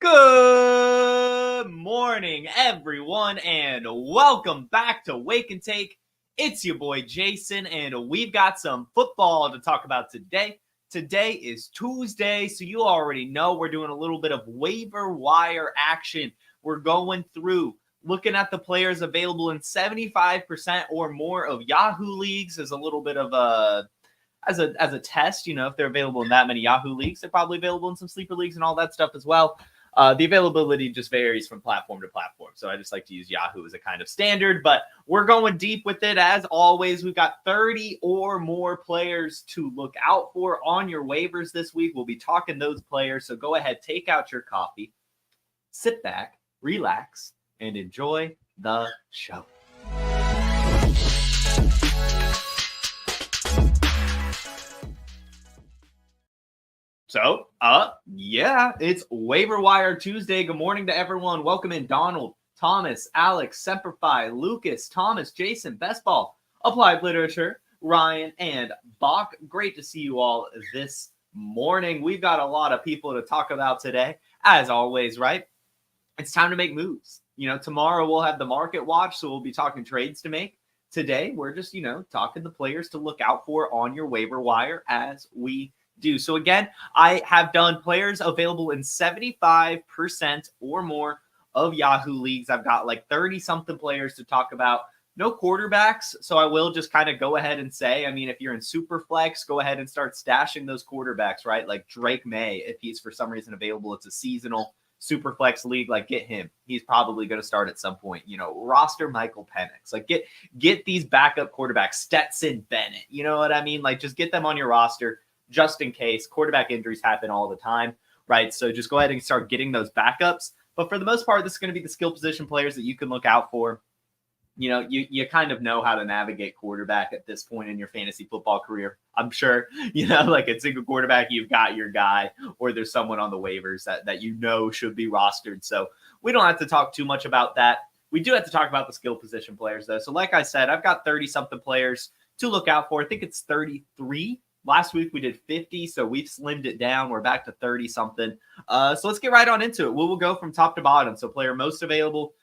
Good morning, everyone, and welcome back to Wake and Take. It's your boy Jason, and we've got some football to talk about today. Today is Tuesday, so you already know we're doing a little bit of waiver wire action. We're going through, looking at the players available in 75% or more of Yahoo leagues as a little bit of a as a test. You know, if they're available in that many Yahoo leagues, they're probably available in some sleeper leagues and all that stuff as well. The availability just varies from platform to platform. So I just like to use Yahoo as a kind of standard, but we're going deep with it. As always, we've got 30 or more players to look out for on your waivers this week. We'll be talking those players. So go ahead, take out your coffee, sit back, relax, and enjoy the show. So, it's Waiver Wire Tuesday. Good morning to everyone. Welcome in Donald, Thomas, Alex, Semperfi, Lucas, Thomas, Jason, Best Ball, Applied Literature, Ryan, and Bach. Great to see you all this morning. We've got a lot of people to talk about today, as always, right? It's time to make moves. You know, tomorrow we'll have the market watch, so we'll be talking trades to make. Today, we're just, talking the players to look out for on your waiver wire as we do. So again, I have done players available in 75% or more of Yahoo leagues. I've got like 30 something players to talk about. No quarterbacks. So I will just kind of go ahead and say, I mean, if you're in super flex, go ahead and start stashing those quarterbacks, right? Like Drake May, if he's for some reason available, it's a seasonal super flex league, like get him. He's probably going to start at some point. Roster Michael Penix. Like get these backup quarterbacks, Stetson Bennett. You know what I mean? Like just get them on your roster just in case. Quarterback injuries happen all the time, right? So just go ahead and start getting those backups. But for the most part, this is going to be the skill position players that you can look out for. You kind of know how to navigate quarterback at this point in your fantasy football career. I'm sure, like a single quarterback, you've got your guy, or there's someone on the waivers that should be rostered. So we don't have to talk too much about that. We do have to talk about the skill position players, though. So like I said, I've got 30-something players to look out for. I think it's 33. Last week we did 50, so we've slimmed it down. We're back to 30-something. So let's get right on into it. We will go from top to bottom. So player least available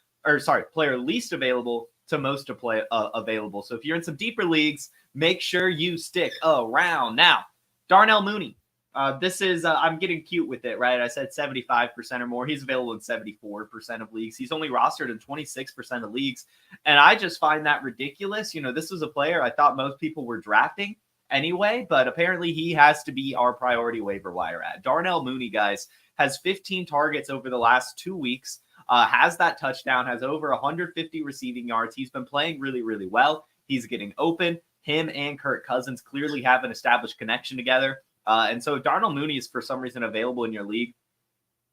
to most available. So if you're in some deeper leagues, make sure you stick around. Now, Darnell Mooney. This is, I'm getting cute with it, right? I said 75% or more. He's available in 74% of leagues. He's only rostered in 26% of leagues. And I just find that ridiculous. This was a player I thought most people were drafting anyway, but apparently he has to be our priority waiver wire ad. Darnell Mooney, guys, has 15 targets over the last 2 weeks, has that touchdown, has over 150 receiving yards. He's been playing really, really well. He's getting open. Him and Kirk Cousins clearly have an established connection together. And so if Darnell Mooney is for some reason available in your league,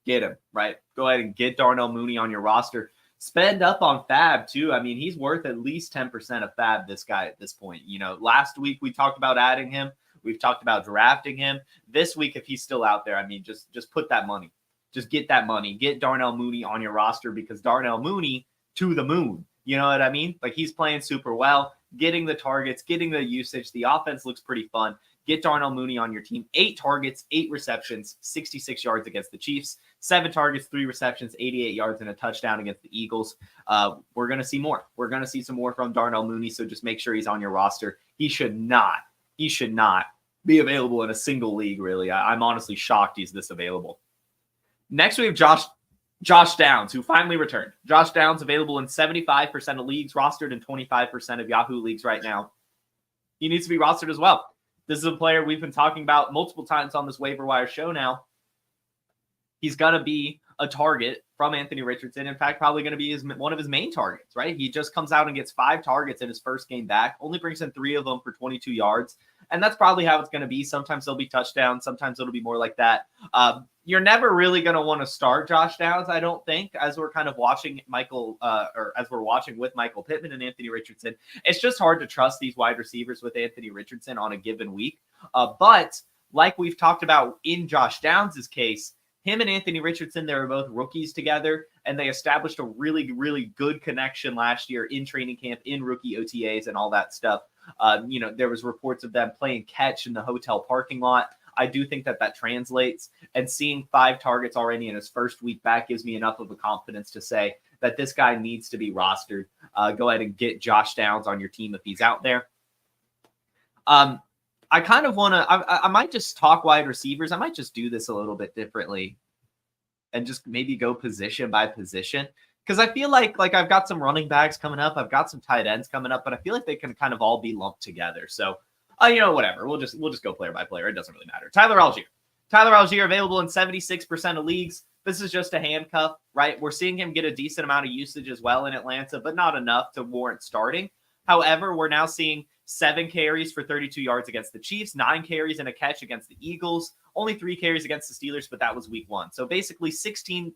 get him, right? Go ahead and get Darnell Mooney on your roster. Spend up on Fab, too. I mean, he's worth at least 10% of Fab, this guy, at this point. Last week we talked about adding him. We've talked about drafting him. This week, if he's still out there, I mean, just put that money. Just get that money. Get Darnell Mooney on your roster because Darnell Mooney to the moon. You know what I mean? Like, he's playing super well, getting the targets, getting the usage. The offense looks pretty fun. Get Darnell Mooney on your team. 8 targets, 8 receptions, 66 yards against the Chiefs. 7 targets, 3 receptions, 88 yards, and a touchdown against the Eagles. We're going to see more. We're going to see some more from Darnell Mooney, so just make sure he's on your roster. He should not be available in a single league, really. I'm honestly shocked he's this available. Next, we have Josh Downs, who finally returned. Josh Downs available in 75% of leagues, rostered in 25% of Yahoo leagues right now. He needs to be rostered as well. This is a player we've been talking about multiple times on this waiver wire show now. He's going to be a target from Anthony Richardson. In fact, probably going to be one of his main targets, right? He just comes out and gets 5 targets in his first game back, only brings in 3 of them for 22 yards. And that's probably how it's going to be. Sometimes they'll be touchdowns. Sometimes it'll be more like that. You're never really going to want to start Josh Downs, I don't think, as we're kind of watching as we're watching with Michael Pittman and Anthony Richardson. It's just hard to trust these wide receivers with Anthony Richardson on a given week. But like we've talked about in Josh Downs' case, him and Anthony Richardson, they were both rookies together, and they established a really, really good connection last year in training camp, in rookie OTAs and all that stuff. There was reports of them playing catch in the hotel parking lot. I do think that translates, and seeing 5 targets already in his first week back gives me enough of a confidence to say that this guy needs to be rostered. Go ahead and get Josh Downs on your team if he's out there. I kind of want to, I might just talk wide receivers. I might just do this a little bit differently and just maybe go position by position. Because I feel like I've got some running backs coming up. I've got some tight ends coming up, but I feel like they can kind of all be lumped together. So, whatever. We'll just go player by player. It doesn't really matter. Tyler Algier available in 76% of leagues. This is just a handcuff, right? We're seeing him get a decent amount of usage as well in Atlanta, but not enough to warrant starting. However, we're now seeing 7 carries for 32 yards against the Chiefs, 9 carries and a catch against the Eagles, only 3 carries against the Steelers, but that was week 1. So basically 17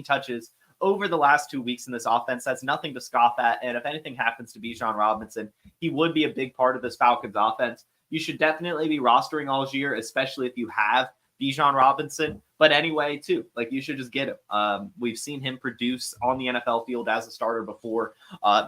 touches over the last 2 weeks in this offense. That's nothing to scoff at. And if anything happens to Bijan Robinson, he would be a big part of this Falcons offense. You should definitely be rostering Algier, especially if you have Bijan Robinson. But anyway, too, you should just get him. We've seen him produce on the NFL field as a starter before.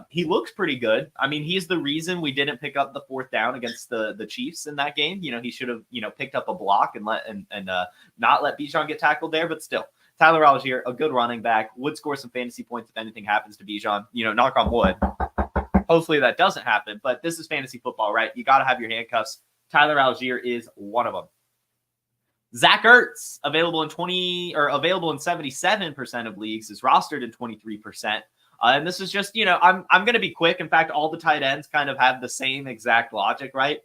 He looks pretty good. I mean, he's the reason we didn't pick up the 4th down against the Chiefs in that game. He should have, picked up a block and not let Bijan get tackled there. But still, Tyler Algier, a good running back, would score some fantasy points if anything happens to Bijan. Knock on wood. Hopefully that doesn't happen. But this is fantasy football, right? You got to have your handcuffs. Tyler Algier is one of them. Zach Ertz, available in 77% of leagues, is rostered in 23%. And this is just, I'm going to be quick. In fact, all the tight ends kind of have the same exact logic, right?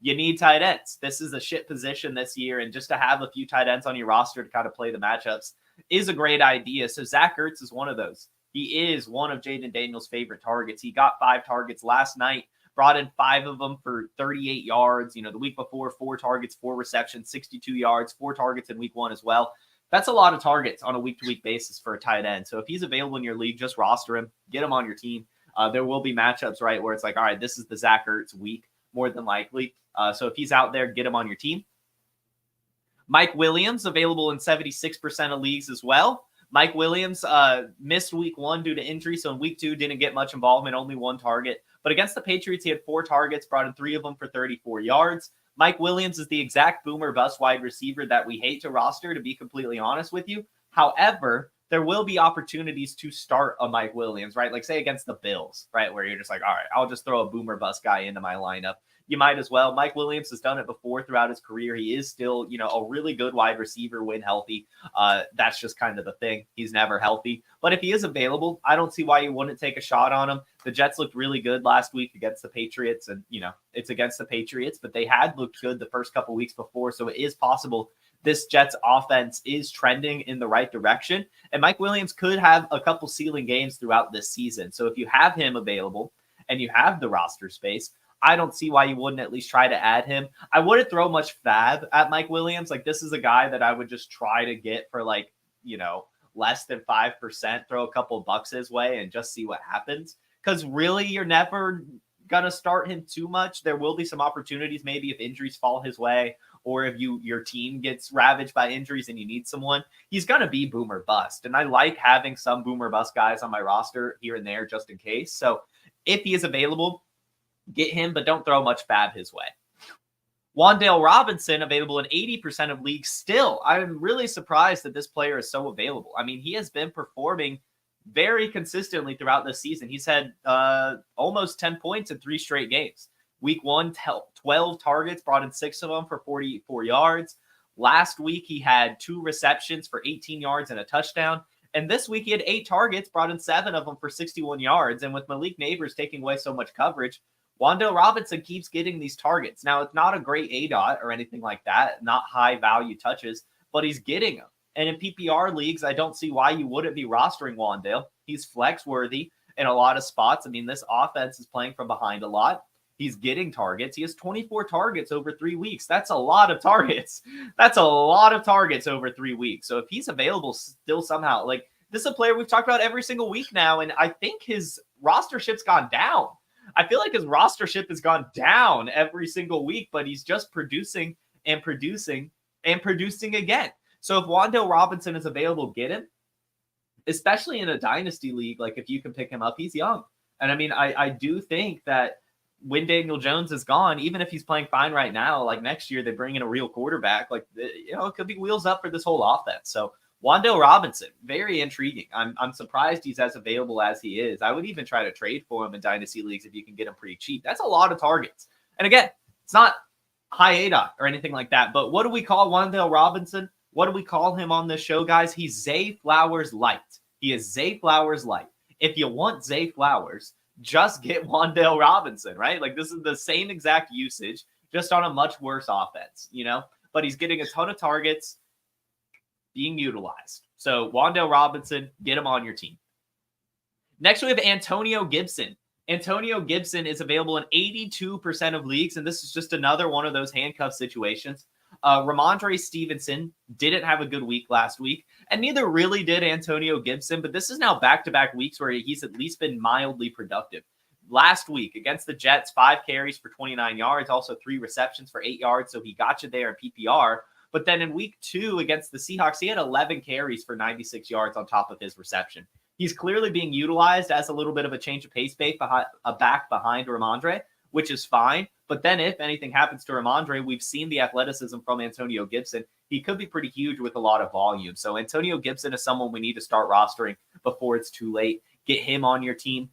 You need tight ends. This is a shit position this year. And just to have a few tight ends on your roster to kind of play the matchups is a great idea. So Zach Ertz is one of those. He is one of Jaden Daniels' favorite targets. He got 5 targets last night. Brought in 5 of them for 38 yards. The week before, 4 targets, 4 receptions, 62 yards, 4 targets in week 1 as well. That's a lot of targets on a week-to-week basis for a tight end. So if he's available in your league, just roster him, get him on your team. There will be matchups, right, where it's all right, this is the Zach Ertz week, more than likely. So if he's out there, get him on your team. Mike Williams, available in 76% of leagues as well. Mike Williams missed week 1 due to injury, so in week 2 didn't get much involvement, only 1 target. But against the Patriots, he had 4 targets, brought in 3 of them for 34 yards. Mike Williams is the exact boomer bust wide receiver that we hate to roster, to be completely honest with you. However, there will be opportunities to start a Mike Williams, right? Like say against the Bills, right? Where you're just all right, I'll just throw a boomer bust guy into my lineup. You might as well. Mike Williams has done it before throughout his career. He is still, a really good wide receiver when healthy. That's just kind of the thing. He's never healthy. But if he is available, I don't see why you wouldn't take a shot on him. The Jets looked really good last week against the Patriots. And, it's against the Patriots, but they had looked good the first couple weeks before. So it is possible this Jets offense is trending in the right direction. And Mike Williams could have a couple ceiling games throughout this season. So if you have him available and you have the roster space, I don't see why you wouldn't at least try to add him. I wouldn't throw much fab at Mike Williams. This is a guy that I would just try to get for less than 5%, throw a couple bucks his way and just see what happens. Because really, you're never going to start him too much. There will be some opportunities, maybe if injuries fall his way, or if your team gets ravaged by injuries and you need someone, he's going to be boomer bust. And I like having some boomer bust guys on my roster here and there just in case. So if he is available, get him, but don't throw much fab his way. Wan'Dale Robinson, available in 80% of leagues still. I'm really surprised that this player is so available. I mean, he has been performing very consistently throughout this season. He's had almost 10 points in 3 straight games. Week 1, 12 targets, brought in 6 of them for 44 yards. Last week, he had 2 receptions for 18 yards and a touchdown. And this week, he had 8 targets, brought in 7 of them for 61 yards. And with Malik Neighbors taking away so much coverage, Wan'Dale Robinson keeps getting these targets. Now, it's not a great ADOT or anything like that, not high-value touches, but he's getting them. And in PPR leagues, I don't see why you wouldn't be rostering Wan'Dale. He's flex-worthy in a lot of spots. I mean, this offense is playing from behind a lot. He's getting targets. He has 24 targets over 3 weeks. That's a lot of targets. That's a lot of targets over 3 weeks. So if he's available still somehow, this is a player we've talked about every single week now, and I think his rostership's gone down. I feel like his rostership has gone down every single week, but he's just producing and producing and producing again. So if Wan'Dale Robinson is available, get him, especially in a dynasty league. If you can pick him up, he's young. And I mean, I do think that when Daniel Jones is gone, even if he's playing fine right now, like next year they bring in a real quarterback, like, you know, it could be wheels up for this whole offense. So Wan'Dale Robinson, very intriguing. I'm surprised he's as available as he is. I would even try to trade for him in dynasty leagues if you can get him pretty cheap. That's a lot of targets. And again, it's not high ADOT or anything like that. But what do we call Wan'Dale Robinson? What do we call him on this show, guys? He's Zay Flowers light. He is Zay Flowers light. If you want Zay Flowers, just get Wan'Dale Robinson, right? Like, this is the same exact usage, just on a much worse offense, you know? But he's getting a ton of targets being utilized. So Wan'Dale Robinson, get him on your team. Next, we have Antonio Gibson. Antonio Gibson is available in 82% of leagues, and this is just another one of those handcuff situations. Ramondre Stevenson didn't have a good week last week, and neither really did Antonio Gibson, but this is now back-to-back weeks where he's at least been mildly productive. Last week against the Jets, 5 carries for 29 yards, also 3 receptions for 8 yards, so he got you there in PPR. But then in week 2 against the Seahawks, he had 11 carries for 96 yards on top of his reception. He's clearly being utilized as a little bit of a change of pace back behind Ramondre, which is fine. But then if anything happens to Ramondre, we've seen the athleticism from Antonio Gibson. He could be pretty huge with a lot of volume. So Antonio Gibson is someone we need to start rostering before it's too late. Get him on your team.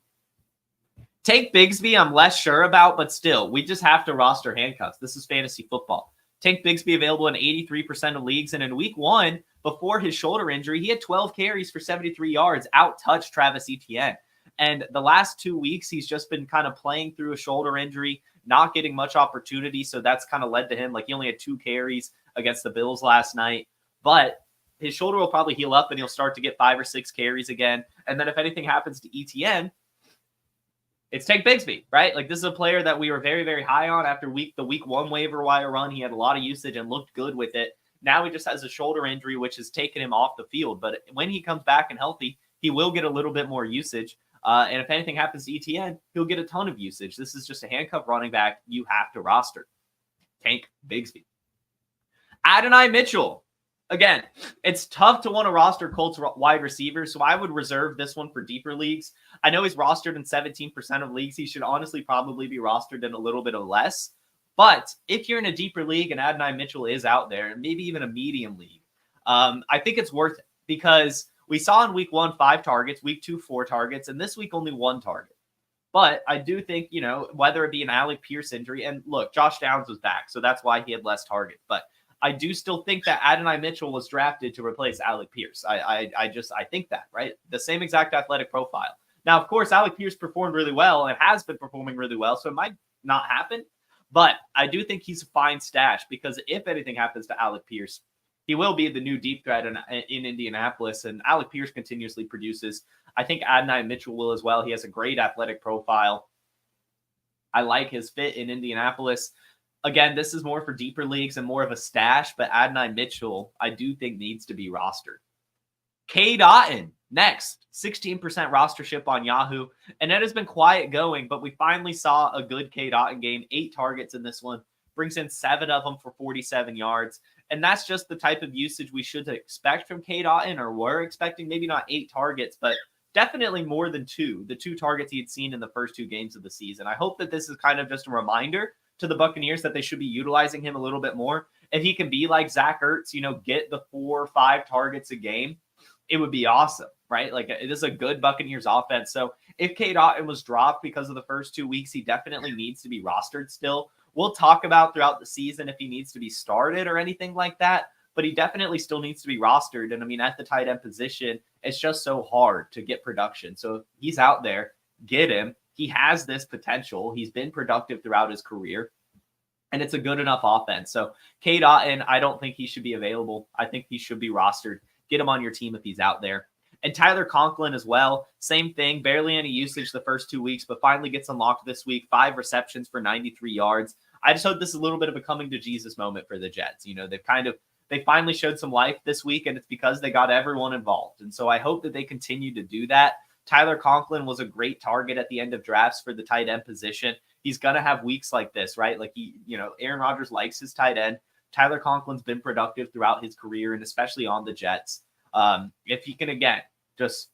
Tank Bigsby, I'm less sure about, but still, we just have to roster handcuffs. This is fantasy football. Tank Bigsby available in 83% of leagues. And in week 1, before his shoulder injury, he had 12 carries for 73 yards, out-touched Travis Etienne. And the last 2 weeks, he's just been kind of playing through a shoulder injury, not getting much opportunity. So that's kind of led to him. Like, he only had 2 carries against the Bills last night. But his shoulder will probably heal up and he'll start to get 5 or 6 carries again. And then if anything happens to Etienne, it's Tank Bigsby, right? Like, this is a player that we were very, very high on after the week 1 waiver wire run. He had a lot of usage and looked good with it. Now he just has a shoulder injury, which has taken him off the field. But when he comes back and healthy, he will get a little bit more usage. And if anything happens to Etienne, he'll get a ton of usage. This is just a handcuff running back you have to roster. Tank Bigsby. Adonai Mitchell. Again, it's tough to want to roster Colts wide receivers, so I would reserve this one for deeper leagues. I know he's rostered in 17% of leagues. He should honestly probably be rostered in a little bit of less. But if you're in a deeper league and Adonai Mitchell is out there, and maybe even a medium league, I think it's worth it because we saw in week 1, 5 targets, week 2, 4 targets, and this week only 1 target. But I do think, you know, whether it be an Alec Pierce injury, and look, Josh Downs was back, so that's why he had less targets. But I do still think that Adonai Mitchell was drafted to replace Alec Pierce. I think that, right? The same exact athletic profile. Now, of course, Alec Pierce performed really well and has been performing really well, so it might not happen. But I do think he's a fine stash because if anything happens to Alec Pierce, he will be the new deep threat in Indianapolis, and Alec Pierce continuously produces. I think Adonai Mitchell will as well. He has a great athletic profile. I like his fit in Indianapolis. Again, this is more for deeper leagues and more of a stash, but Adonai Mitchell, I do think needs to be rostered. Cade Otton, next, 16% rostership on Yahoo. And it has been quiet going, but we finally saw a good Cade Otton game. 8 targets in this one. Brings in 7 of them for 47 yards. And that's just the type of usage we should expect from Cade Otton, or were expecting. Maybe not 8 targets, but definitely more than 2. The 2 targets he had seen in the first 2 games of the season. I hope that this is kind of just a reminder to the Buccaneers that they should be utilizing him a little bit more. If he can be like Zach Ertz, you know, get the 4 or 5 targets a game, it would be awesome, right? Like, it is a good Buccaneers offense. So if Cade Otton was dropped because of the first 2 weeks, he definitely needs to be rostered still. We'll talk about throughout the season if he needs to be started or anything like that, but he definitely still needs to be rostered. And I mean, at the tight end position, it's just so hard to get production. So if he's out there, get him. He has this potential. He's been productive throughout his career, and it's a good enough offense. So Cade Otton, I don't think he should be available. I think he should be rostered. Get him on your team if he's out there. And Tyler Conklin as well. Same thing. Barely any usage the first 2 weeks, but finally gets unlocked this week. 5 receptions for 93 yards. I just hope this is a little bit of a coming to Jesus moment for the Jets. You know, they finally showed some life this week, and it's because they got everyone involved. And so I hope that they continue to do that. Tyler Conklin was a great target at the end of drafts for the tight end position. He's going to have weeks like this, right? Like, Aaron Rodgers likes his tight end. Tyler Conklin's been productive throughout his career, and especially on the Jets. If he can, again, just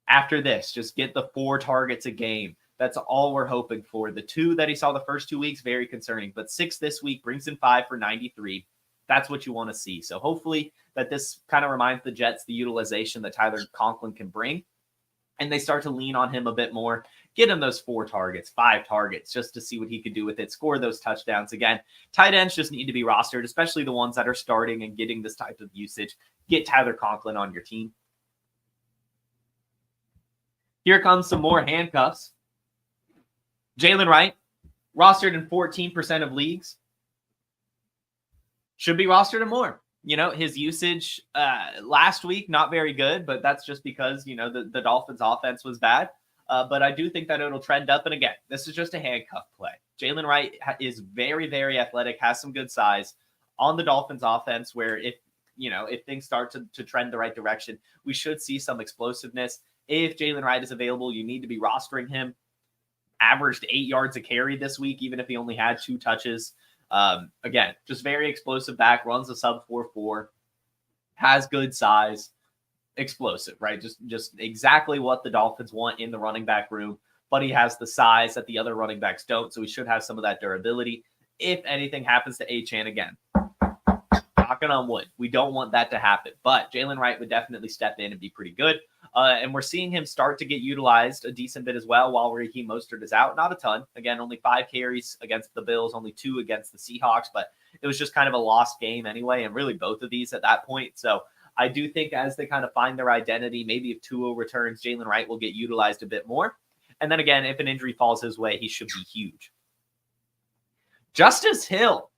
after this, just get the 4 targets a game, That's all we're hoping for. The 2 that he saw the first 2 weeks, very concerning, but 6 this week brings in 5 for 93. That's what you want to see. So hopefully that this kind of reminds the Jets the utilization that Tyler Conklin can bring, and they start to lean on him a bit more. Get him those 4 targets, 5 targets, just to see what he could do with it. Score those touchdowns. Again, tight ends just need to be rostered, especially the ones that are starting and getting this type of usage. Get Tyler Conklin on your team. Here comes some more handcuffs. Jaylen Wright, rostered in 14% of leagues. Should be rostered in more. His usage last week, not very good, but that's just because, the Dolphins offense was bad. But I do think that it'll trend up. And again, this is just a handcuff play. Jaylen Wright is very, very athletic, has some good size on the Dolphins offense, where if things start to trend the right direction, we should see some explosiveness. If Jaylen Wright is available, you need to be rostering him. Averaged 8 yards a carry this week, even if he only had 2 touches. Again, just very explosive back, runs a sub 4.4, has good size, explosive, right? Just exactly what the Dolphins want in the running back room, but he has the size that the other running backs don't, so he should have some of that durability. If anything happens to Achane again, knocking on wood, we don't want that to happen, but Jaylen Wright would definitely step in and be pretty good. And we're seeing him start to get utilized a decent bit as well while Raheem Mostert is out. Not a ton. Again, only 5 carries against the Bills, only 2 against the Seahawks, but it was just kind of a lost game anyway, and really both of these at that point. So I do think as they kind of find their identity, maybe if Tua returns, Jaylen Wright will get utilized a bit more. And then again, if an injury falls his way, he should be huge. Justice Hill.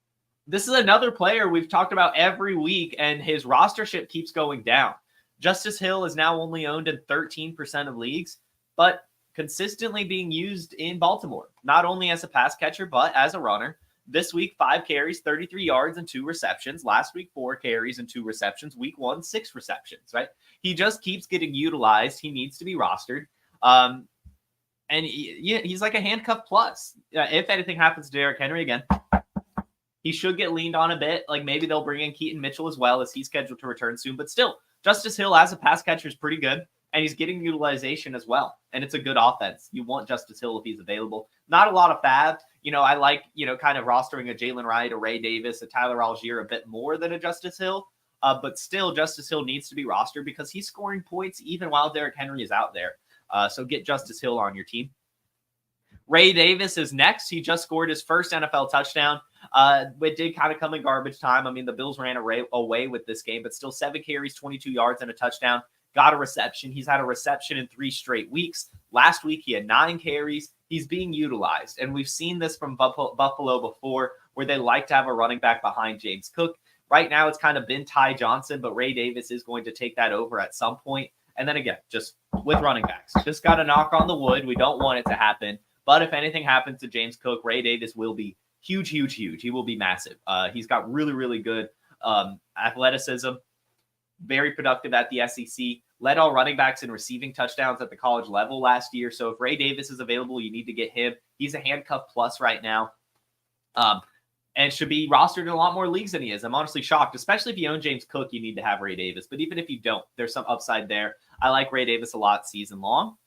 This is another player we've talked about every week, and his rostership keeps going down. Justice Hill is now only owned in 13% of leagues, but consistently being used in Baltimore, not only as a pass catcher, but as a runner. This week, 5 carries, 33 yards, and 2 receptions. Last week, 4 carries and 2 receptions. Week 1, 6 receptions, right? He just keeps getting utilized. He needs to be rostered. And he's like a handcuff plus. If anything happens to Derrick Henry again, he should get leaned on a bit. Like maybe they'll bring in Keaton Mitchell as well, as he's scheduled to return soon. But still, Justice Hill as a pass catcher is pretty good, and he's getting utilization as well. And it's a good offense. You want Justice Hill if he's available. Not a lot of fab. I like, kind of rostering a Jaylen Wright, a Ray Davis, a Tyler Algier a bit more than a Justice Hill. But still, Justice Hill needs to be rostered because he's scoring points even while Derrick Henry is out there. So get Justice Hill on your team. Ray Davis is next. He just scored his first NFL touchdown. It did kind of come in garbage time. I mean, the Bills ran away with this game, but still 7 carries, 22 yards, and a touchdown. Got a reception. He's had a reception in 3 straight weeks. Last week, he had 9 carries. He's being utilized. And we've seen this from Buffalo before, where they like to have a running back behind James Cook. Right now, it's kind of been Ty Johnson, but Ray Davis is going to take that over at some point. And then again, just with running backs, just got to knock on the wood. We don't want it to happen. But if anything happens to James Cook, Ray Davis will be huge, huge, huge. He will be massive. He's got really, really good athleticism, very productive at the SEC, led all running backs in receiving touchdowns at the college level last year. So if Ray Davis is available, you need to get him. He's a handcuff plus right now, and should be rostered in a lot more leagues than he is. I'm honestly shocked, especially if you own James Cook, you need to have Ray Davis. But even if you don't, there's some upside there. I like Ray Davis a lot season long.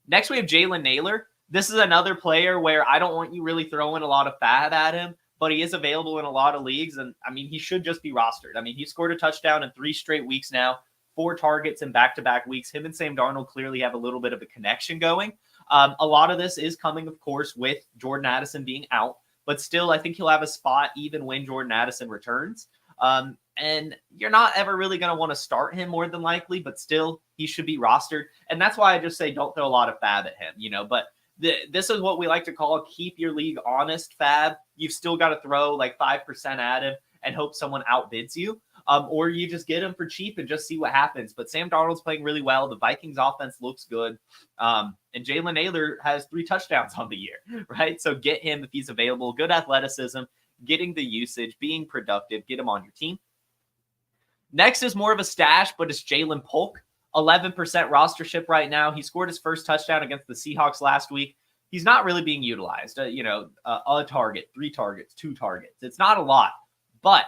Next, we have Jalen Nailor. This is another player where I don't want you really throwing a lot of fab at him, but he is available in a lot of leagues. And I mean, he should just be rostered. I mean, he scored a touchdown in 3 straight weeks now, 4 targets in back-to-back weeks. Him and Sam Darnold clearly have a little bit of a connection going. A lot of this is coming, of course, with Jordan Addison being out, but still, I think he'll have a spot even when Jordan Addison returns. And you're not ever really going to want to start him more than likely, but still, he should be rostered. And that's why I just say don't throw a lot of fab at him, but this is what we like to call keep your league honest fab. You've still got to throw like 5% at him and hope someone outbids you. Or you just get him for cheap and just see what happens. But Sam Darnold's playing really well. The Vikings offense looks good. And Jalen Nailor has 3 touchdowns on the year, right? So get him if he's available. Good athleticism, getting the usage, being productive. Get him on your team. Next is more of a stash, but it's Jalen Polk. 11% rostership right now. He scored his first touchdown against the Seahawks last week. He's not really being utilized. A target, 3 targets, 2 targets. It's not a lot, but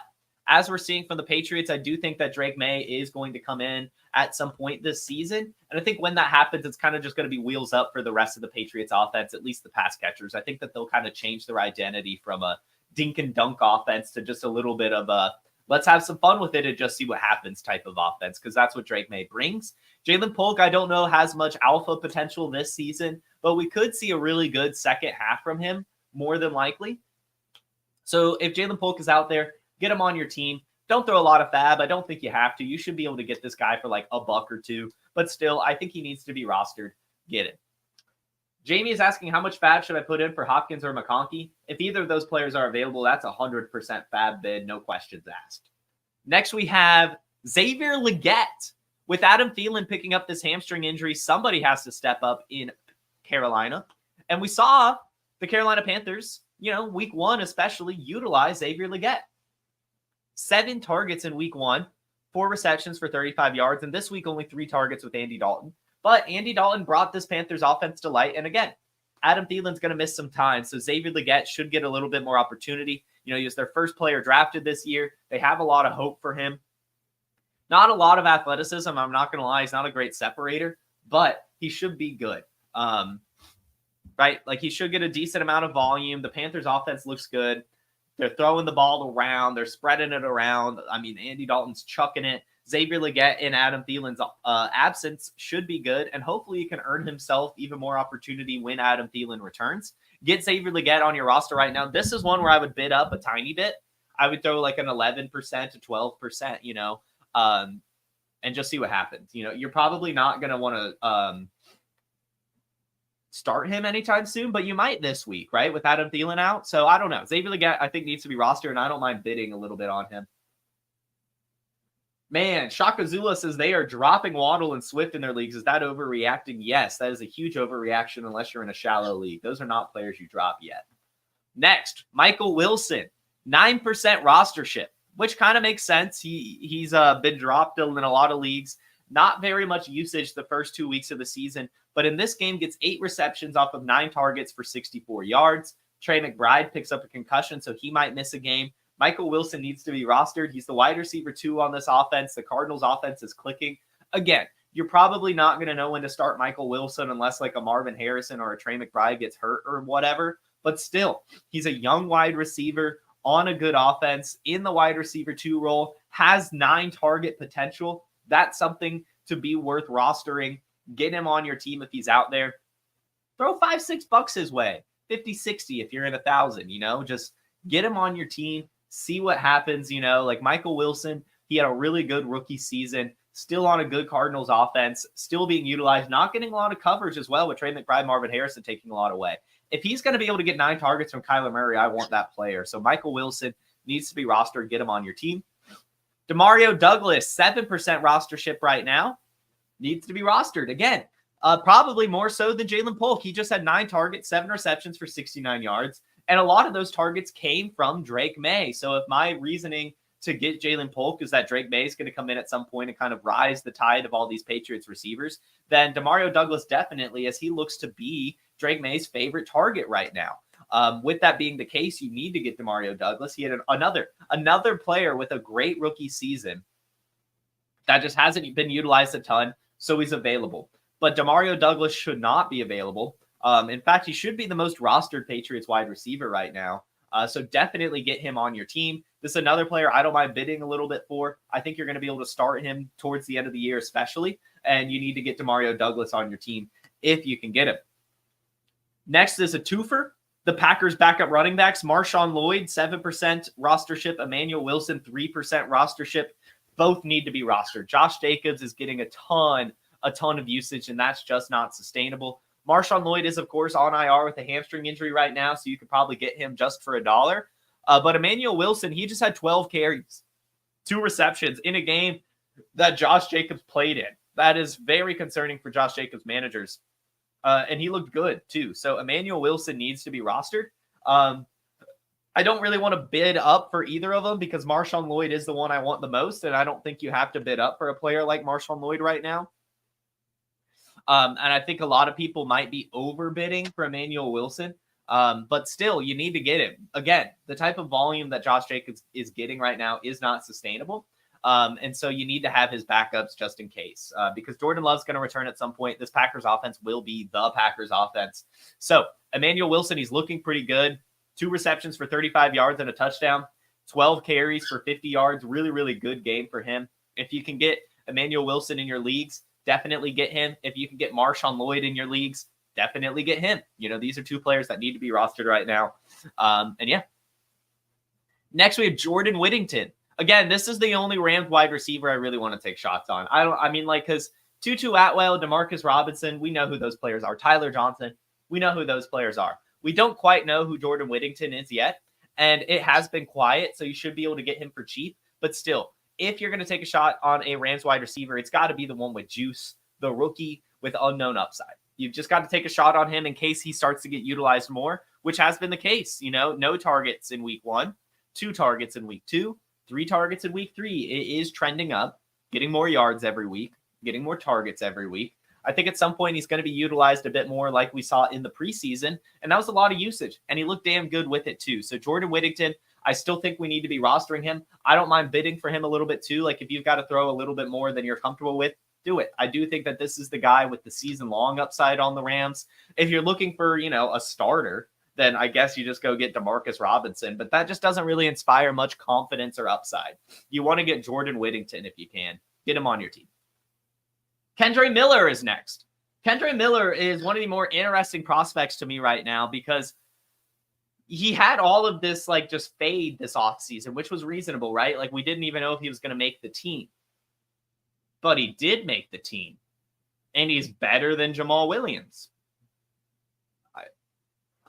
as we're seeing from the Patriots, I do think that Drake May is going to come in at some point this season. And I think when that happens, it's kind of just going to be wheels up for the rest of the Patriots offense, at least the pass catchers. I think that they'll kind of change their identity from a dink and dunk offense to just a little bit of a let's have some fun with it and just see what happens type of offense, because that's what Drake May brings. Jaylen Polk, I don't know, has much alpha potential this season, but we could see a really good second half from him, more than likely. So if Jaylen Polk is out there, get him on your team. Don't throw a lot of fab. I don't think you have to. You should be able to get this guy for like $1 or $2, but still, I think he needs to be rostered. Get it. Jamie is asking, how much fab should I put in for Hopkins or McConkey? If either of those players are available, that's 100% fab bid, no questions asked. Next, we have Xavier Legette. With Adam Thielen picking up this hamstring injury, somebody has to step up in Carolina. And we saw the Carolina Panthers, week 1 especially, utilize Xavier Legette. 7 targets in week 1, 4 receptions for 35 yards, and this week only 3 targets with Andy Dalton. But Andy Dalton brought this Panthers offense to light. And again, Adam Thielen's going to miss some time, so Xavier Legette should get a little bit more opportunity. He was their first player drafted this year. They have a lot of hope for him. Not a lot of athleticism. I'm not going to lie. He's not a great separator, but he should be good. Right? Like, he should get a decent amount of volume. The Panthers offense looks good. They're throwing the ball around. They're spreading it around. I mean, Andy Dalton's chucking it. Xavier Legette in Adam Thielen's absence should be good, and hopefully he can earn himself even more opportunity when Adam Thielen returns. Get Xavier Legette on your roster right now. This is one where I would bid up a tiny bit. I would throw like an 11% to 12%, and just see what happens. You're probably not going to want to start him anytime soon, but you might this week, right? With Adam Thielen out. So I don't know. Xavier Legette, I think, needs to be rostered, and I don't mind bidding a little bit on him. Man, Shaka Zula says they are dropping Waddle and Swift in their leagues. Is that overreacting? Yes, that is a huge overreaction unless you're in a shallow league. Those are not players you drop yet. Next, Michael Wilson, 9% rostership, which kind of makes sense. He's been dropped in a lot of leagues. Not very much usage the first 2 weeks of the season, but in this game gets 8 receptions off of 9 targets for 64 yards. Trey McBride picks up a concussion, so he might miss a game. Michael Wilson needs to be rostered. He's the wide receiver 2 on this offense. The Cardinals offense is clicking. Again, you're probably not going to know when to start Michael Wilson unless like a Marvin Harrison or a Trey McBride gets hurt or whatever. But still, he's a young wide receiver on a good offense in the wide receiver 2 role, has 9 target potential. That's something to be worth rostering. Get him on your team if he's out there. Throw $5-6 his way. 50-60 if you're in 1,000, just get him on your team. See what happens, like Michael Wilson, he had a really good rookie season, still on a good Cardinals offense, still being utilized, not getting a lot of coverage as well with Trey McBride, Marvin Harrison taking a lot away. If he's going to be able to get 9 targets from Kyler Murray, I want that player. So Michael Wilson needs to be rostered. Get him on your team. Demario Douglas, 7% rostership right now, needs to be rostered. Again, probably more so than Jaylen Polk. He just had 9 targets, 7 receptions for 69 yards. And a lot of those targets came from Drake May. So if my reasoning to get Jaylen Polk is that Drake May is going to come in at some point and kind of rise the tide of all these Patriots receivers, then Demario Douglas definitely, as he looks to be Drake May's favorite target right now. With that being the case, you need to get Demario Douglas. He had another player with a great rookie season that just hasn't been utilized a ton, so he's available. But Demario Douglas should not be available. In fact, he should be the most rostered Patriots wide receiver right now. So definitely get him on your team. This is another player I don't mind bidding a little bit for. I think you're going to be able to start him towards the end of the year especially, and you need to get Demario Douglas on your team if you can get him. Next is a twofer. The Packers backup running backs, Marshawn Lloyd, 7% rostership, Emanuel Wilson, 3% rostership. Both need to be rostered. Josh Jacobs is getting a ton of usage, and that's just not sustainable. Marshawn Lloyd is, of course, on IR with a hamstring injury right now, so you could probably get him just for $1. But Emanuel Wilson, he just had 12 carries, 2 receptions in a game that Josh Jacobs played in. That is very concerning for Josh Jacobs managers. And he looked good, too. So Emanuel Wilson needs to be rostered. I don't really want to bid up for either of them because Marshawn Lloyd is the one I want the most, and I don't think you have to bid up for a player like Marshawn Lloyd right now. And I think a lot of people might be overbidding for Emanuel Wilson. But still, you need to get him. Again, the type of volume that Josh Jacobs is getting right now is not sustainable. And so you need to have his backups just in case, because Jordan Love's going to return at some point. This Packers offense will be the Packers offense. So Emanuel Wilson, he's looking pretty good. 2 receptions for 35 yards and a touchdown, 12 carries for 50 yards. Really, really good game for him. If you can get Emanuel Wilson in your leagues, definitely get him. If you can get Marshawn Lloyd in your leagues, definitely get him. These are 2 players that need to be rostered right now. And yeah. Next, we have Jordan Whittington. Again, this is the only Rams wide receiver I really want to take shots on. Because Tutu Atwell, Demarcus Robinson, we know who those players are. Tyler Johnson, we know who those players are. We don't quite know who Jordan Whittington is yet, and it has been quiet, so you should be able to get him for cheap. But still, if you're going to take a shot on a Rams wide receiver, it's got to be the one with juice, the rookie with unknown upside. You've just got to take a shot on him in case he starts to get utilized more, which has been the case. No targets in week 1, 2 targets in week 2, 3 targets in week 3. It is trending up, getting more yards every week, getting more targets every week. I think at some point he's going to be utilized a bit more like we saw in the preseason, and that was a lot of usage, and he looked damn good with it too. So Jordan Whittington, I still think we need to be rostering him. I don't mind bidding for him a little bit too. Like if you've got to throw a little bit more than you're comfortable with, do it. I do think that this is the guy with the season-long upside on the Rams. If you're looking for, a starter, then I guess you just go get Demarcus Robinson, but that just doesn't really inspire much confidence or upside. You want to get Jordan Whittington if you can. Get him on your team. Kendre Miller is next. Kendre Miller is one of the more interesting prospects to me right now because he had all of this just fade this offseason, which was reasonable, right? We didn't even know if he was going to make the team. But he did make the team. And he's better than Jamal Williams.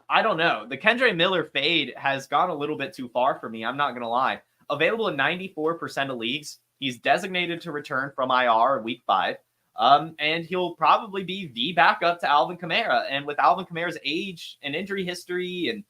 I don't know. The Kendre Miller fade has gone a little bit too far for me. I'm not going to lie. Available in 94% of leagues. He's designated to return from IR in week 5. And he'll probably be the backup to Alvin Kamara. And with Alvin Kamara's age and injury history and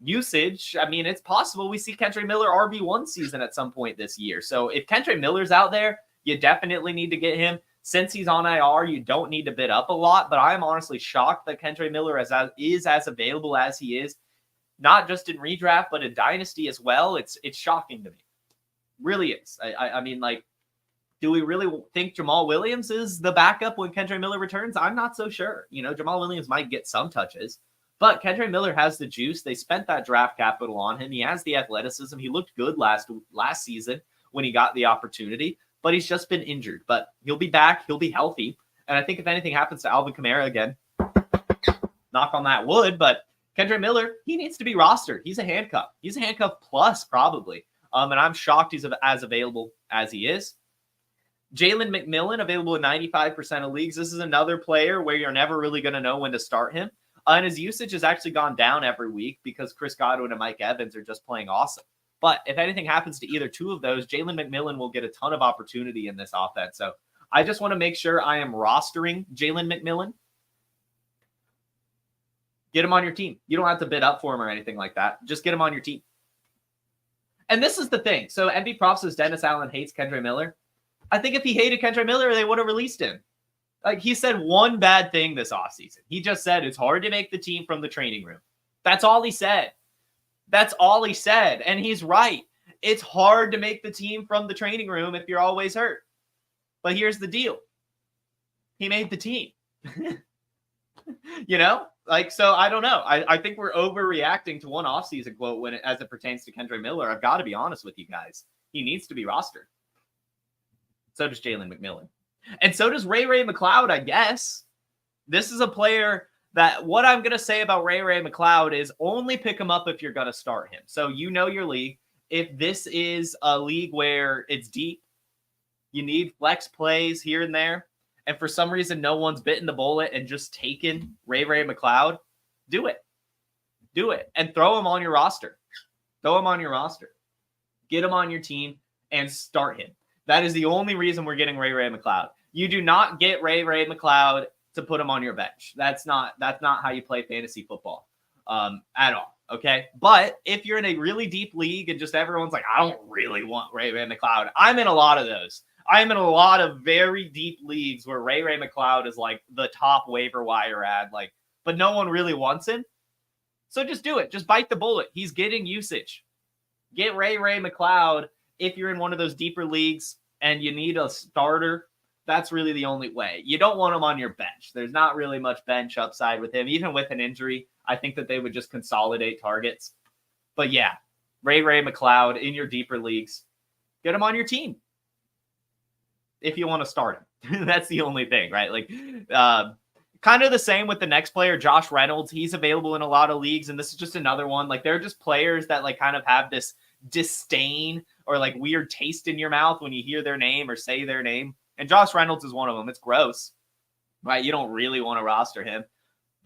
usage, it's possible we see Kendre Miller RB1 season at some point this year. So if Kendre Miller's out there, you definitely need to get him. Since he's on IR, you don't need to bid up a lot, but I'm honestly shocked that Kendre Miller is as available as he is, not just in redraft, but in Dynasty as well. It's shocking to me. Really is. Do we really think Jamal Williams is the backup when Kendre Miller returns? I'm not so sure. Jamal Williams might get some touches, but Kendre Miller has the juice. They spent that draft capital on him. He has the athleticism. He looked good last season when he got the opportunity, but he's just been injured. But he'll be back. He'll be healthy. And I think if anything happens to Alvin Kamara again, knock on that wood, but Kendre Miller, he needs to be rostered. He's a handcuff. He's a handcuff plus probably. And I'm shocked he's as available as he is. Jalen McMillan, available in 95% of leagues. This is another player where you're never really going to know when to start him. And his usage has actually gone down every week because Chris Godwin and Mike Evans are just playing awesome. But if anything happens to either two of those, Jalen McMillan will get a ton of opportunity in this offense. So I just want to make sure I am rostering Jalen McMillan. Get him on your team. You don't have to bid up for him or anything like that. Just get him on your team. And this is the thing. So MV Props says Dennis Allen hates Kendre Miller. I think if he hated Kendre Miller, they would have released him. He said one bad thing this offseason. He just said it's hard to make the team from the training room. That's all he said. That's all he said. And he's right. It's hard to make the team from the training room if you're always hurt. But here's the deal. He made the team. So I don't know. I think we're overreacting to one offseason quote as it pertains to Kendre Miller. I've got to be honest with you guys. He needs to be rostered. So does Jalen McMillan. And so does Ray McCloud, I guess. This is a player that what I'm going to say about Ray McCloud is only pick him up if you're going to start him. So you know your league. If this is a league where it's deep, you need flex plays here and there, and for some reason no one's bitten the bullet and just taken Ray McCloud, do it. Do it. And throw him on your roster. Throw him on your roster. Get him on your team and start him. That is the only reason we're getting Ray McCloud. You do not get Ray McCloud to put him on your bench. That's not how you play fantasy football at all. Okay. But if you're in a really deep league and just everyone's like, I don't really want Ray McCloud. I'm in a lot of those. I'm in a lot of very deep leagues where Ray McCloud is like the top waiver wire ad, but no one really wants him. So just do it. Just bite the bullet. He's getting usage. Get Ray McCloud if you're in one of those deeper leagues and you need a starter. That's really the only way. You don't want him on your bench. There's not really much bench upside with him. Even with an injury, I think that they would just consolidate targets. But yeah, Ray McCloud in your deeper leagues, get him on your team if you want to start him. That's the only thing, right? Like, kind of the same with the next player, Josh Reynolds. He's available in a lot of leagues, and this is just another one. Like, they're just players that like kind of have this disdain or like weird taste in your mouth when you hear their name or say their name. And Josh Reynolds is one of them. It's gross, right? You don't really want to roster him.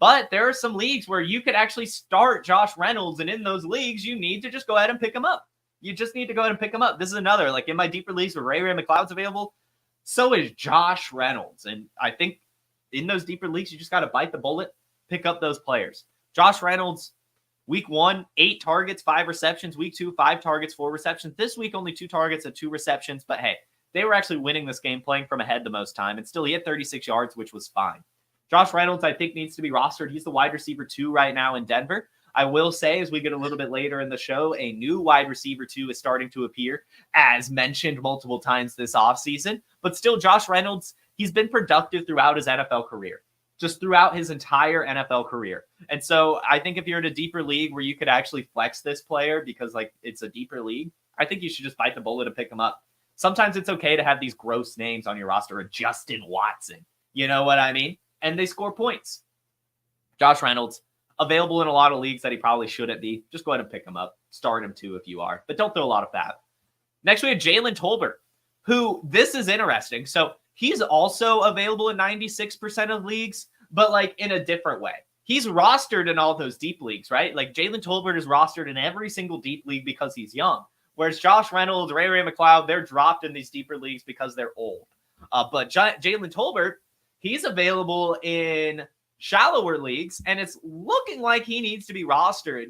But there are some leagues where you could actually start Josh Reynolds, and in those leagues, you need to just go ahead and pick him up. You just need to go ahead and pick him up. This is another, like in my deeper leagues where Ray McCloud's available, so is Josh Reynolds. And I think in those deeper leagues, you just got to bite the bullet, pick up those players. Josh Reynolds, week 1, 8 targets, 5 receptions. Week 2, 5 targets, 4 receptions. This week, only 2 targets and 2 receptions. But hey, they were actually winning this game, playing from ahead the most time. And still, he had 36 yards, which was fine. Josh Reynolds, I think, needs to be rostered. He's the wide receiver 2 right now in Denver. I will say, as we get a little bit later in the show, a new wide receiver 2 is starting to appear, as mentioned multiple times this offseason. But still, Josh Reynolds, he's been productive throughout his NFL career, just throughout his entire NFL career. And so I think if you're in a deeper league where you could actually flex this player because like it's a deeper league, I think you should just bite the bullet and pick him up. Sometimes it's okay to have these gross names on your roster, a Justin Watson. You know what I mean? And they score points. Josh Reynolds, available in a lot of leagues that he probably shouldn't be. Just go ahead and pick him up. Start him too if you are. But don't throw a lot of fab. Next, we have Jaylen Tolbert, who, this is interesting. So he's also available in 96% of leagues, but like in a different way. He's rostered in all those deep leagues, right? Like Jaylen Tolbert is rostered in every single deep league because he's young. Whereas Josh Reynolds, Ray McCloud, they're dropped in these deeper leagues because they're old. But Jaylen Tolbert, he's available in shallower leagues, and it's looking like he needs to be rostered.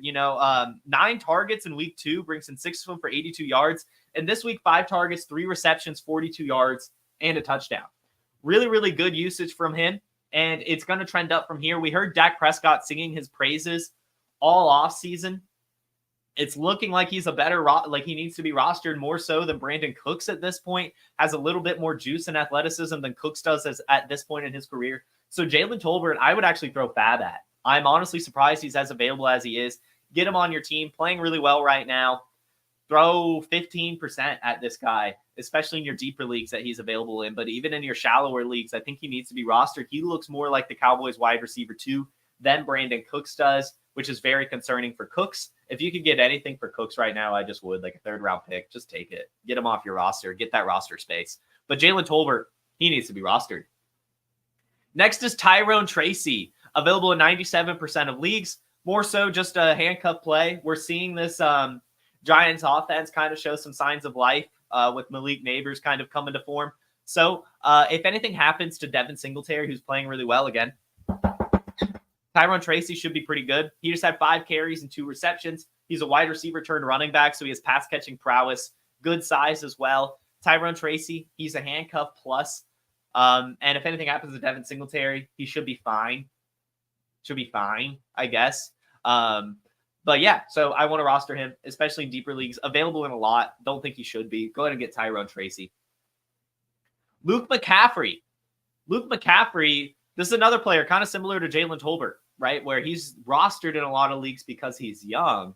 9 targets in week 2 brings in 6 of them for 82 yards. And this week, 5 targets, 3 receptions, 42 yards, and a touchdown. Really, really good usage from him, and it's going to trend up from here. We heard Dak Prescott singing his praises all off season. It's looking like he's a better, like he needs to be rostered more so than Brandon Cooks at this point. Has a little bit more juice and athleticism than Cooks does at this point in his career. So Jaylen Tolbert, I would actually throw fab at. I'm honestly surprised he's as available as he is. Get him on your team, playing really well right now. Throw 15% at this guy, especially in your deeper leagues that he's available in. But even in your shallower leagues, I think he needs to be rostered. He looks more like the Cowboys wide receiver 2 than Brandon Cooks does, which is very concerning for Cooks. If you could get anything for Cooks right now, I just would, like a 3rd round pick. Just take it. Get him off your roster. Get that roster space. But Jaylen Tolbert, he needs to be rostered. Next is Tyrone Tracy, available in 97% of leagues. More so just a handcuff play. We're seeing this Giants offense kind of show some signs of life with Malik Neighbors kind of coming to form. So if anything happens to Devin Singletary, who's playing really well again, Tyrone Tracy should be pretty good. He just had 5 carries and 2 receptions. He's a wide receiver turned running back, so he has pass catching prowess, good size as well. Tyrone Tracy, he's a handcuff plus. And if anything happens to Devin Singletary, he should be fine. Should be fine, I guess. But yeah, so I want to roster him, especially in deeper leagues. Available in a lot. Don't think he should be. Go ahead and get Tyrone Tracy. Luke McGaffrey. This is another player kind of similar to Jaylen Tolbert, right? Where he's rostered in a lot of leagues because he's young.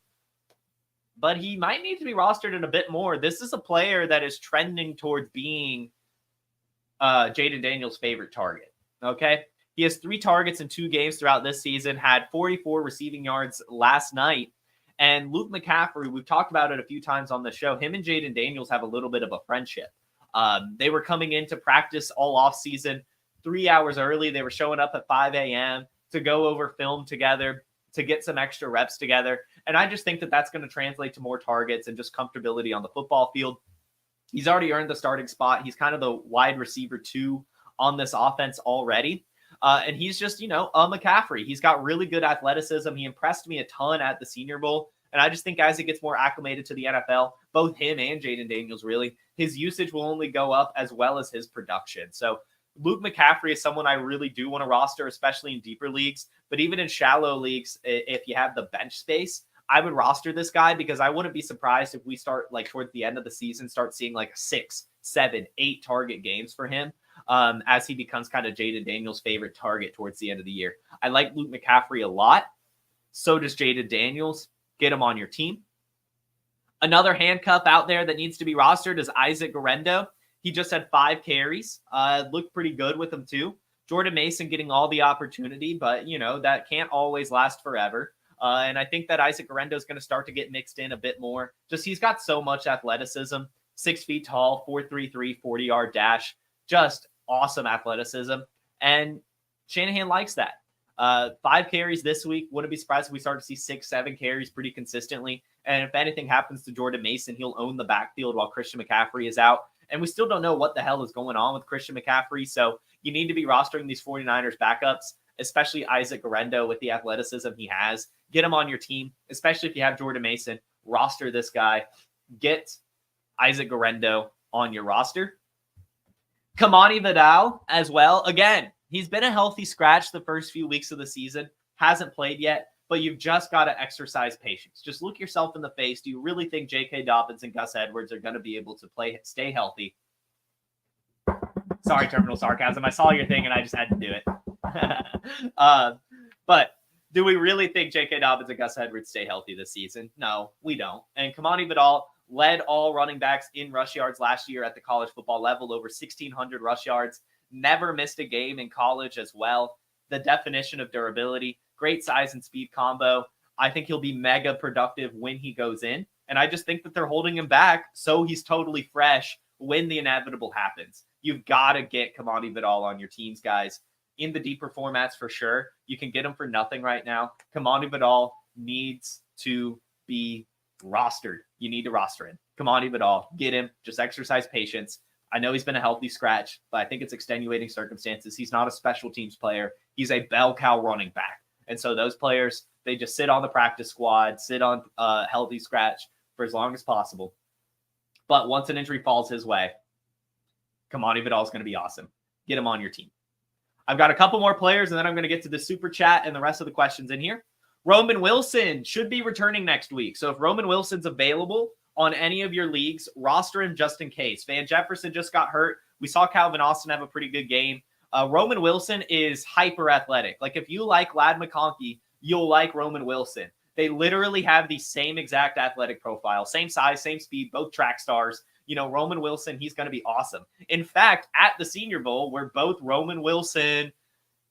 But he might need to be rostered in a bit more. This is a player that is trending towards being Jaden Daniels' favorite target. Okay. He has 3 targets in 2 games throughout this season, had 44 receiving yards last night. And Luke McGaffrey, we've talked about it a few times on the show. Him and Jaden Daniels have a little bit of a friendship. They were coming into practice all off season 3 hours early. They were showing up at 5 a.m. to go over film together, to get some extra reps together. And I just think that that's going to translate to more targets and just comfortability on the football field. He's already earned the starting spot. He's kind of the wide receiver 2 on this offense already. And he's just, a McGaffrey. He's got really good athleticism. He impressed me a ton at the Senior Bowl. And I just think as he gets more acclimated to the NFL, both him and Jaden Daniels, really, his usage will only go up as well as his production. So Luke McGaffrey is someone I really do want to roster, especially in deeper leagues. But even in shallow leagues, if you have the bench space, I would roster this guy because I wouldn't be surprised if we start like towards the end of the season, start seeing like 6, 7, 8 target games for him as he becomes kind of Jaden Daniels' favorite target towards the end of the year. I like Luke McGaffrey a lot. So does Jaden Daniels. Get him on your team. Another handcuff out there that needs to be rostered is Isaac Guerendo. He just had 5 carries. Looked pretty good with them too. Jordan Mason getting all the opportunity, but that can't always last forever. And I think that Isaac Guerendo is going to start to get mixed in a bit more. Just he's got so much athleticism, 6 feet tall, 4.33, 40-yard dash, just awesome athleticism. And Shanahan likes that. 5 carries this week. Wouldn't be surprised if we start to see 6, 7 carries pretty consistently. And if anything happens to Jordan Mason, he'll own the backfield while Christian McCaffrey is out. And we still don't know what the hell is going on with Christian McCaffrey. So you need to be rostering these 49ers backups, especially Isaac Guerendo with the athleticism he has. Get him on your team, especially if you have Jordan Mason. Roster this guy. Get Isaac Guerendo on your roster. Kamani Vidal as well. Again, he's been a healthy scratch the first few weeks of the season. Hasn't played yet, but you've just got to exercise patience. Just look yourself in the face. Do you really think J.K. Dobbins and Gus Edwards are going to be able to stay healthy? Sorry, terminal sarcasm. I saw your thing and I just had to do it. But do we really think J.K. Dobbins and Gus Edwards stay healthy this season? No, we don't. And Kamani Vidal led all running backs in rush yards last year at the college football level, over 1,600 rush yards. Never missed a game in college as well. The definition of durability, great size and speed combo. I think he'll be mega productive when he goes in. And I just think that they're holding him back so he's totally fresh when the inevitable happens. You've got to get Kamani Vidal on your teams, guys. In the deeper formats for sure. You can get him for nothing right now. Kamani Vidal needs to be rostered. You need to roster him. Kamani Vidal, get him. Just exercise patience. I know he's been a healthy scratch, but I think it's extenuating circumstances. He's not a special teams player. He's a bell cow running back. And so those players, they just sit on the practice squad, sit on a healthy scratch for as long as possible. But once an injury falls his way, Kamani Vidal is going to be awesome. Get him on your team. I've got a couple more players, and then I'm going to get to the super chat and the rest of the questions in here. Roman Wilson should be returning next week. So if Roman Wilson's available on any of your leagues, roster him just in case. Van Jefferson just got hurt. We saw Calvin Austin have a pretty good game. Roman Wilson is hyper athletic. Like if you like Ladd McConkey, you'll like Roman Wilson. They literally have the same exact athletic profile, same size, same speed, both track stars. Roman Wilson, he's going to be awesome. In fact, at the Senior Bowl, where both Roman Wilson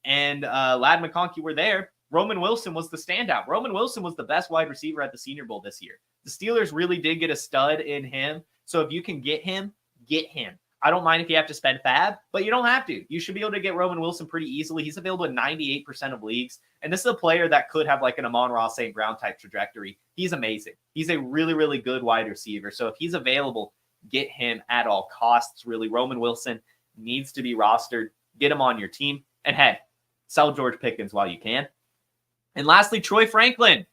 and Ladd McConkey were there, Roman Wilson was the standout. Roman Wilson was the best wide receiver at the Senior Bowl this year. The Steelers really did get a stud in him. So if you can get him, get him. I don't mind if you have to spend fab, but you don't have to. You should be able to get Roman Wilson pretty easily. He's available in 98% of leagues. And this is a player that could have like an Amon-Ra St. Brown type trajectory. He's amazing. He's a really, really good wide receiver. So if he's available, get him at all costs. Really, Roman Wilson needs to be rostered. Get him on your team. And hey, sell George Pickens while you can. And lastly, Troy Franklin.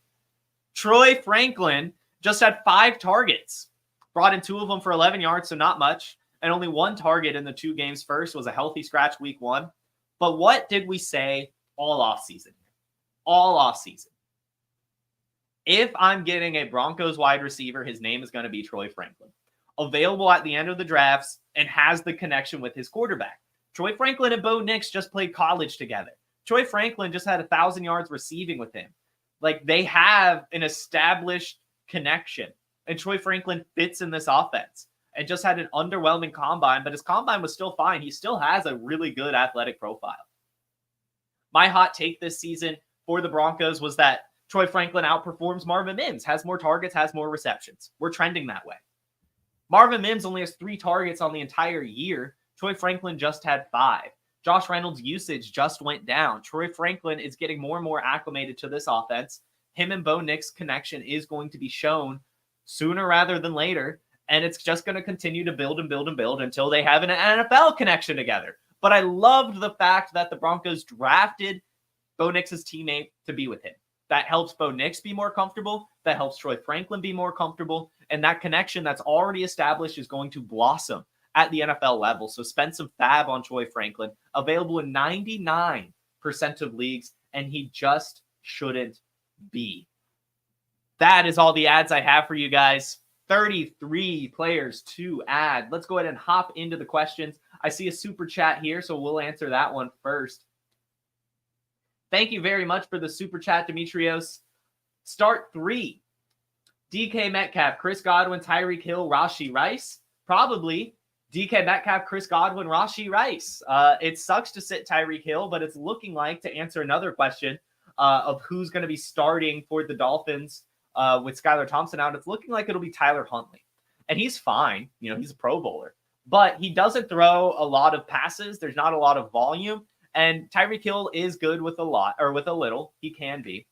Troy Franklin just had 5 targets. Brought in 2 of them for 11 yards, so not much. And only 1 target in the 2 games first. Was a healthy scratch week 1. But what did we say all offseason? All offseason. If I'm getting a Broncos wide receiver, his name is going to be Troy Franklin. Available at the end of the drafts and has the connection with his quarterback. Troy Franklin and Bo Nix just played college together. Troy Franklin just had 1,000 yards receiving with him. Like they have an established connection. And Troy Franklin fits in this offense. And just had an underwhelming combine, but his combine was still fine. He still has a really good athletic profile. My hot take this season for the Broncos was that Troy Franklin outperforms Marvin Mims, has more targets, has more receptions. We're trending that way. Marvin Mims only has 3 targets on the entire year. Troy Franklin just had 5. Josh Reynolds' usage just went down. Troy Franklin is getting more and more acclimated to this offense. Him and Bo Nix connection is going to be shown sooner rather than later. And it's just going to continue to build and build and build until they have an NFL connection together. But I loved the fact that the Broncos drafted Bo Nix's teammate to be with him. That helps Bo Nix be more comfortable. That helps Troy Franklin be more comfortable. And that connection that's already established is going to blossom at the NFL level. So spend some fab on Troy Franklin, available in 99% of leagues, and he just shouldn't be. That is all the ads I have for you guys. 33 players to add. Let's go ahead and hop into the questions. I see a super chat here, so we'll answer that one first. Thank you very much for the super chat, Demetrios. Start 3. DK Metcalf, Chris Godwin, Tyreek Hill, Rashee Rice. Probably DK Metcalf, Chris Godwin, Rashee Rice. It sucks to sit Tyreek Hill, but it's looking like, to answer another question of who's going to be starting for the Dolphins with Skylar Thompson out, it's looking like it'll be Tyler Huntley. And he's fine. He's a Pro Bowler. But he doesn't throw a lot of passes. There's not a lot of volume. And Tyreek Hill is good with a lot, or with a little. He can be.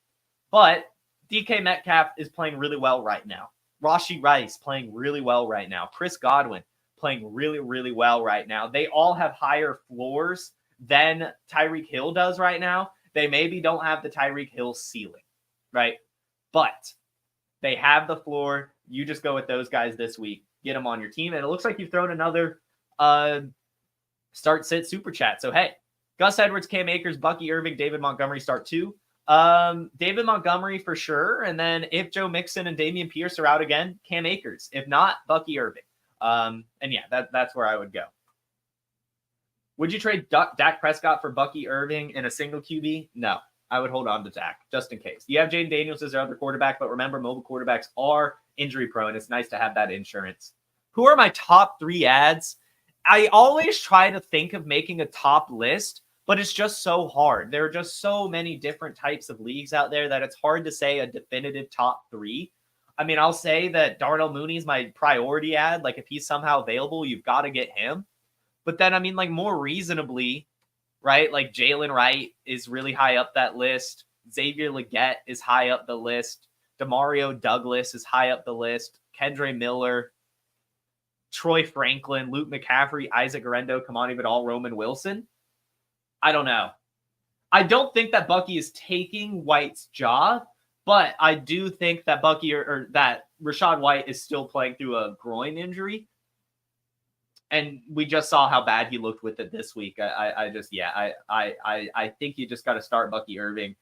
But DK Metcalf is playing really well right now. Rashee Rice playing really well right now. Chris Godwin playing really, really well right now. They all have higher floors than Tyreek Hill does right now. They maybe don't have the Tyreek Hill ceiling, right? But they have the floor. You just go with those guys this week. Get them on your team. And it looks like you've thrown another start-sit super chat. So, hey, Gus Edwards, Cam Akers, Bucky Irving, David Montgomery, start 2. David Montgomery for sure. And then if Joe Mixon and Dameon Pierce are out again, Cam Akers. If not, Bucky Irving. And yeah, that's where I would go. Would you trade Dak Prescott for Bucky Irving in a single QB? No, I would hold on to Dak just in case. You have Jaden Daniels as their other quarterback, but remember, mobile quarterbacks are injury prone. It's nice to have that insurance. Who are my top 3 ads? I always try to think of making a top list, but it's just so hard. There are just so many different types of leagues out there that it's hard to say a definitive top 3. I mean, I'll say that Darnell Mooney is my priority ad. Like, if he's somehow available, you've got to get him. But then, I mean, like, more reasonably, right? Like, Jaylen Wright is really high up that list. Xavier Legette is high up the list. Demario Douglas is high up the list. Kendre Miller, Troy Franklin, Luke McGaffrey, Isaac Guerendo, Kamani Vidal, Roman Wilson. I don't know. I don't think that Bucky is taking White's job, but I do think that Bucky or that Rachaad White is still playing through a groin injury. And we just saw how bad he looked with it this week. I think you just got to start Bucky Irving.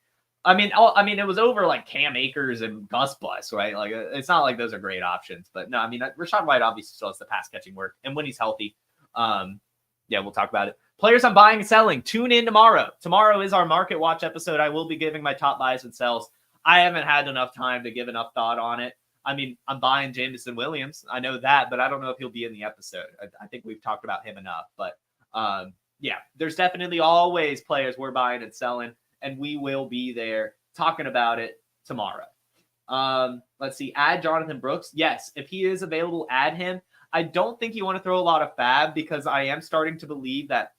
I mean, it was over like Cam Akers and Gus Bus, right? Like, it's not like those are great options, but no, I mean, Rachaad White obviously still has the pass catching work, and when he's healthy, we'll talk about it. Players I'm buying and selling. Tune in tomorrow. Tomorrow is our market watch episode. I will be giving my top buys and sells. I haven't had enough time to give enough thought on it. I mean, I'm buying Jameson Williams. I know that, but I don't know if he'll be in the episode. I think we've talked about him enough. But there's definitely always players we're buying and selling, and we will be there talking about it tomorrow. Let's see. Add Jonathan Brooks. Yes, if he is available, add him. I don't think you want to throw a lot of fab because I am starting to believe that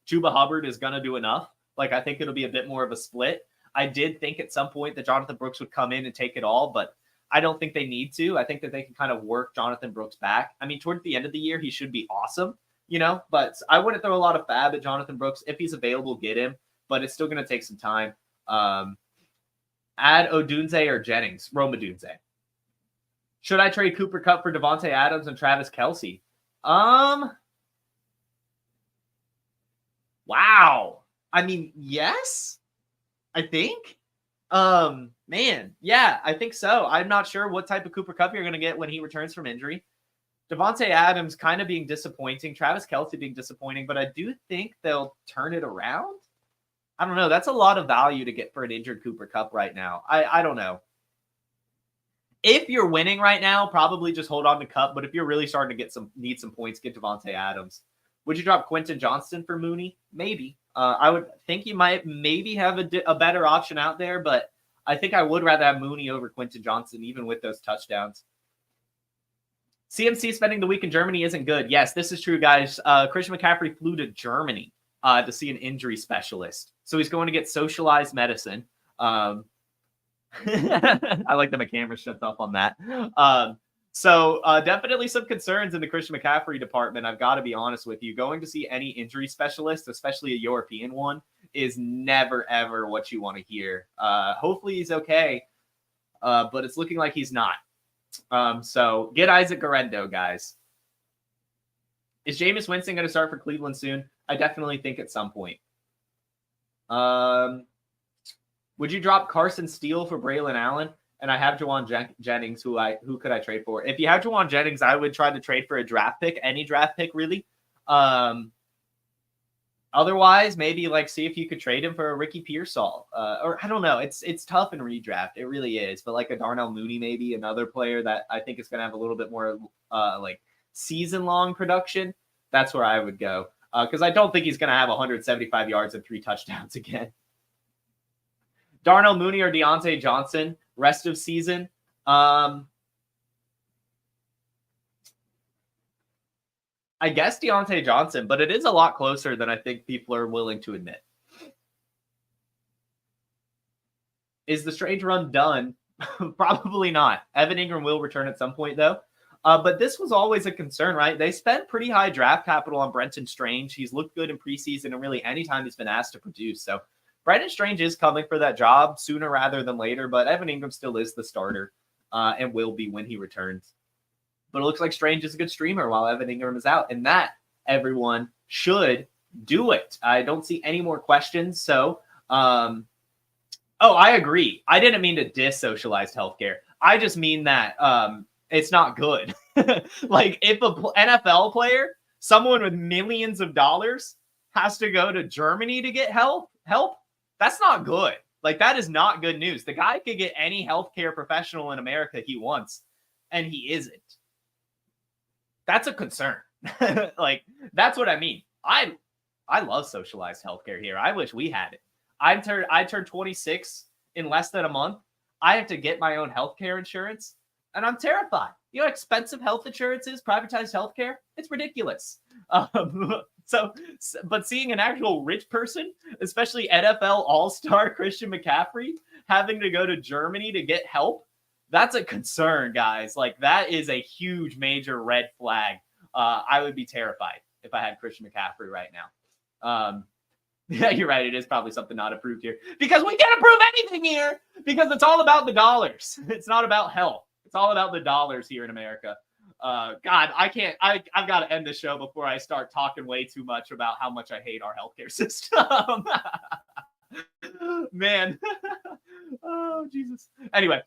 Chuba Hubbard is going to do enough. Like, I think it'll be a bit more of a split. I did think at some point that Jonathan Brooks would come in and take it all, but I don't think they need to. I think that they can kind of work Jonathan Brooks back. I mean, toward the end of the year, he should be awesome, but I wouldn't throw a lot of fab at Jonathan Brooks. If he's available, get him, but it's still going to take some time. Add Odunze or Jennings, Rome Odunze. Should I trade Cooper Kupp for Devontae Adams and Travis Kelce? Wow. I mean, yes, I think. Yeah, I think so. I'm not sure what type of Cooper Kupp you're going to get when he returns from injury. Devontae Adams kind of being disappointing. Travis Kelce being disappointing, but I do think they'll turn it around. I don't know. That's a lot of value to get for an injured Cooper Kupp right now. I don't know. If you're winning right now, probably just hold on to Kupp. But if you're really starting to need some points, get Devontae Adams. Would you drop Quentin Johnston for Mooney? Maybe. I would think you might maybe have a better option out there, but I think I would rather have Mooney over Quentin Johnston, even with those touchdowns. CMC spending the week in Germany isn't good. Yes, this is true, guys. Christian McCaffrey flew to Germany to see an injury specialist. So he's going to get socialized medicine. I like that my camera shuts off on that. So definitely some concerns in the Christian McCaffrey department. I've got to be honest with you. Going to see any injury specialist, especially a European one, is never, ever what you want to hear. Hopefully he's okay, but it's looking like he's not. So get Isaac Guerendo, guys. Is Jameis Winston going to start for Cleveland soon? I definitely think at some point. Would you drop Carson Steele for Braylon Allen? And I have Jawan Jennings, who could I trade for? If you have Jawan Jennings, I would try to trade for a draft pick, any draft pick, really. Otherwise, maybe like see if you could trade him for a Ricky Pearsall. Or I don't know. It's tough in redraft. It really is. But like a Darnell Mooney, maybe another player that I think is going to have a little bit more like season-long production. That's where I would go. Because I don't think he's going to have 175 yards and 3 touchdowns again. Darnell Mooney or Deontay Johnson rest of season. I guess Deontay Johnson, but it is a lot closer than I think people are willing to admit. Is the Strange run done? Probably not. Evan Ingram will return at some point, though. But this was always a concern, right? They spent pretty high draft capital on Brenton Strange. He's looked good in preseason and really anytime he's been asked to produce. So Brenton Strange is coming for that job sooner rather than later, but Evan Ingram still is the starter and will be when he returns. But it looks like Strange is a good streamer while Evan Ingram is out, and that, everyone, should do it. I don't see any more questions, so I agree. I didn't mean to diss socialized healthcare. I just mean that it's not good. Like, if a NFL player, someone with millions of dollars, has to go to Germany to get help, that's not good. Like, that is not good news. The guy could get any healthcare professional in America he wants, and he isn't. That's a concern. Like, that's what I mean. I love socialized healthcare here. I wish we had it. I turned 26 in less than a month. I have to get my own healthcare insurance, and I'm terrified. You know how expensive health insurance is? Privatized healthcare? It's ridiculous. But seeing an actual rich person, especially NFL All-Star Christian McGaffrey, having to go to Germany to get help, that's a concern, guys. Like, that is a huge, major red flag. I would be terrified if I had Christian McGaffrey right now. Yeah, you're right. It is probably something not approved here because we can't approve anything here because it's all about the dollars. It's not about health. It's all about the dollars here in America. God, I can't. I've got to end the show before I start talking way too much about how much I hate our healthcare system. Man. Oh, Jesus. Anyway,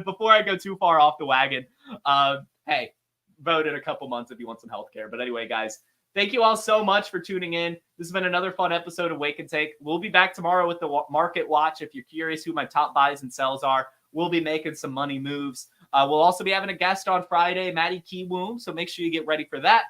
before I go too far off the wagon, hey, vote in a couple months if you want some healthcare. But anyway, guys, thank you all so much for tuning in. This has been another fun episode of Wake and Take. We'll be back tomorrow with the market watch. If you're curious who my top buys and sells are, we'll be making some money moves. We'll also be having a guest on Friday, Maddie Kiwoom, so make sure you get ready for that.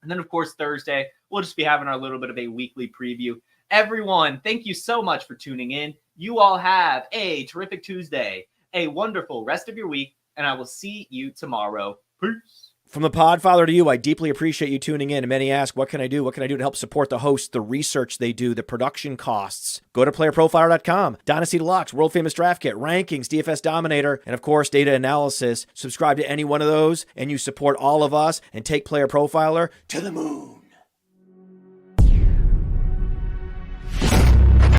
And then, of course, Thursday, we'll just be having our little bit of a weekly preview. Everyone, thank you so much for tuning in. You all have a terrific Tuesday, a wonderful rest of your week, and I will see you tomorrow. Peace. From the Podfather to you, I deeply appreciate you tuning in. And many ask, what can I do? What can I do to help support the hosts, the research they do, the production costs? Go to PlayerProfiler.com, Dynasty Deluxe, World Famous Draft Kit, Rankings, DFS Dominator, and of course, Data Analysis. Subscribe to any one of those, and you support all of us and take Player Profiler to the moon.